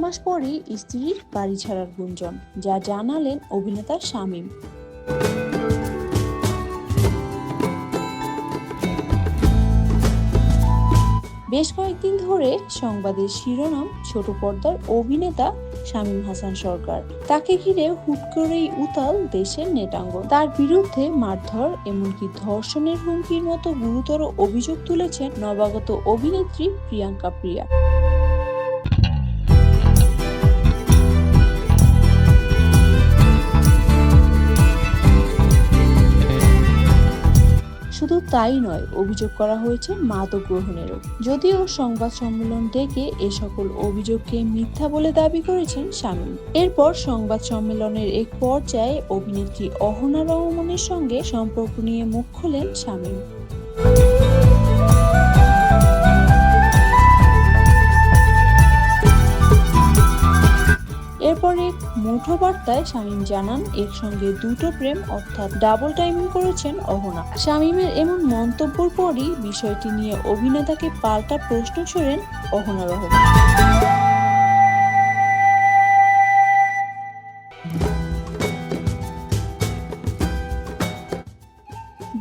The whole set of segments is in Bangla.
মাস পরই স্ত্রীর বাড়ি ছাড়ার গুঞ্জন, যা জানালেন অভিনেতা শামীম। বেশ কয়েকদিন ধরে সংবাদের শিরোনাম ছোট পর্দার অভিনেতা শামীম হাসান সরকার। তাকে ঘিরে হুট করেই উতাল দেশের নেটাঙ্গন। তার বিরুদ্ধে মারধর, এমনকি ধর্ষণের হুমকির মতো গুরুতর অভিযোগ তুলেছেন নবাগত অভিনেত্রী প্রিয়াঙ্কা প্রিয়া। শুধু তাই নয়, অভিযোগ করা হয়েছে মাদক গ্রহণেরও। যদিও সংবাদ সম্মেলন ডেকে এ সকল অভিযোগকে মিথ্যা বলে দাবি করেছেন শামীম। এরপর সংবাদ সম্মেলনের এক পর্যায়ে অভিনেত্রী অহনা রহমানের সঙ্গে সম্পর্ক নিয়ে মুখ খোলেন শামীম। এরপর এক মুঠো বার্তায় শামীম জানান, এর সঙ্গে দুটো প্রেম অর্থাৎ ডাবল টাইমিং করেছেন অহনা। শামীমের এমন মন্তব্যের পরই বিষয়টি নিয়ে অভিনেতাকে পাল্টা প্রশ্ন ছড়েন অহনা রহমান।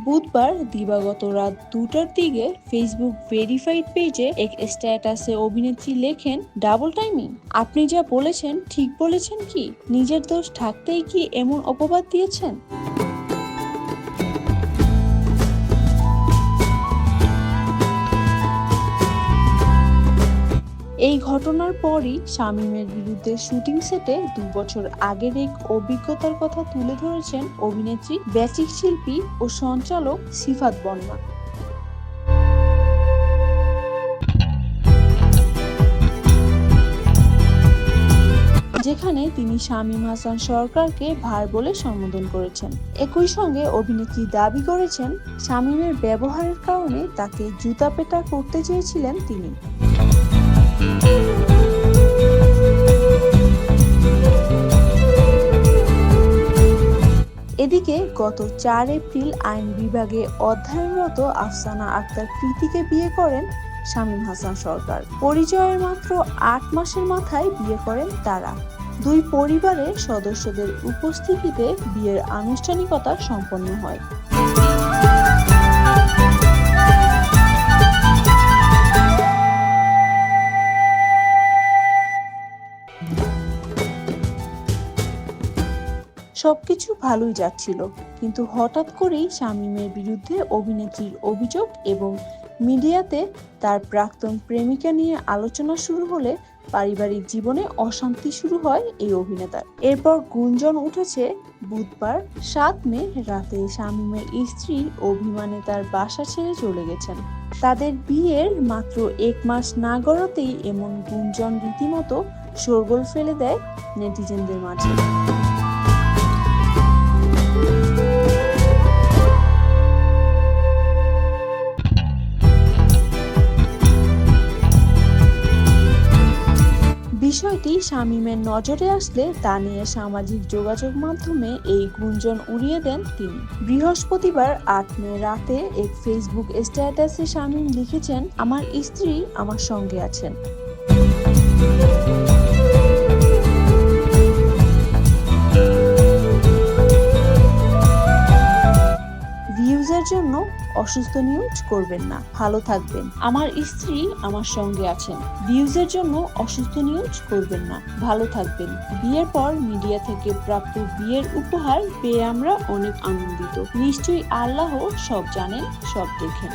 বুধবার দিবাগত রাত 2টার দিকে ফেসবুক ভেরিফাইড পেজে এক স্ট্যাটাসে অভিনেত্রী লেখেন, ডাবল টাইমিং? আপনি যা বলেছেন ঠিক বলেছেন কি? নিজের দোষ ঢাকতেই কি এমন অপবাদ দিয়েছেন? এই ঘটনার পরই শামীমের বিরুদ্ধে শুটিং সেটে 2 বছর আগের এক অভিজ্ঞতার কথা তুলে ধরেছেন অভিনেত্রী, বেসিক শিল্পী ও সঞ্চালক সিফাত বন্যা। যেখানে তিনি শামীম হাসান সরকারকে ভার বলে সম্বোধন করেছেন। একই সঙ্গে অভিনেত্রী দাবি করেছেন, শামীমের ব্যবহারের কারণে তাকে জুতা পেটা করতে চেয়েছিলেন তিনি। এদিকে গত 4 এপ্রিল আইন বিভাগে অধ্যয়নরত আফসানা আক্তার প্রীতিকে বিয়ে করেন শামীম হাসান সরকার। পরিচয়ের মাত্র 8 মাসের মাথায় বিয়ে করেন তারা। দুই পরিবারের সদস্যদের উপস্থিতিতে বিয়ের আনুষ্ঠানিকতা সম্পন্ন হয়। সবকিছু ভালোই যাচ্ছিল, কিন্তু হঠাৎ করেই শামীমের বিরুদ্ধে অভিনেত্রীর অভিযোগ এবং মিডিয়াতে তার প্রাক্তন প্রেমিকা নিয়ে আলোচনা শুরু হলে পারিবারিক জীবনে অশান্তি শুরু হয় এই অভিনেতার। এরপর গুঞ্জন উঠেছে বুধবার 7 মে রাতে শামীমের স্ত্রী অভিমানে তার বাসা ছেড়ে চলে গেছেন। তাদের বিয়ের মাত্র 1 মাস না গড়াতেই এমন গুঞ্জন রীতিমতো শোরগোল ফেলে দেয় নেটিজেনদের মাঝে। বিষয়টি শামীমের নজরে আসলে তা নিয়ে সামাজিক যোগাযোগ মাধ্যমে এই গুঞ্জন উড়িয়ে দেন তিনি। বৃহস্পতিবার 8 মে রাতে এক ফেসবুক স্ট্যাটাসে শামীম লিখেছেন, আমার স্ত্রী আমার সঙ্গে আছেন। ভিউজের জন্য অসুস্থ নিউজ করবেন না, ভালো থাকবেন। আমার স্ত্রী আমার সঙ্গে আছেন। ভিউজের জন্য অসুস্থ নিউজ করবেন না, ভালো থাকবেন। বিয়ের পর মিডিয়া থেকে প্রাপ্ত বিয়ের উপহার পেয়ে আমরা অনেক আনন্দিত। নিশ্চয়ই আল্লাহ সব জানেন, সব দেখেন।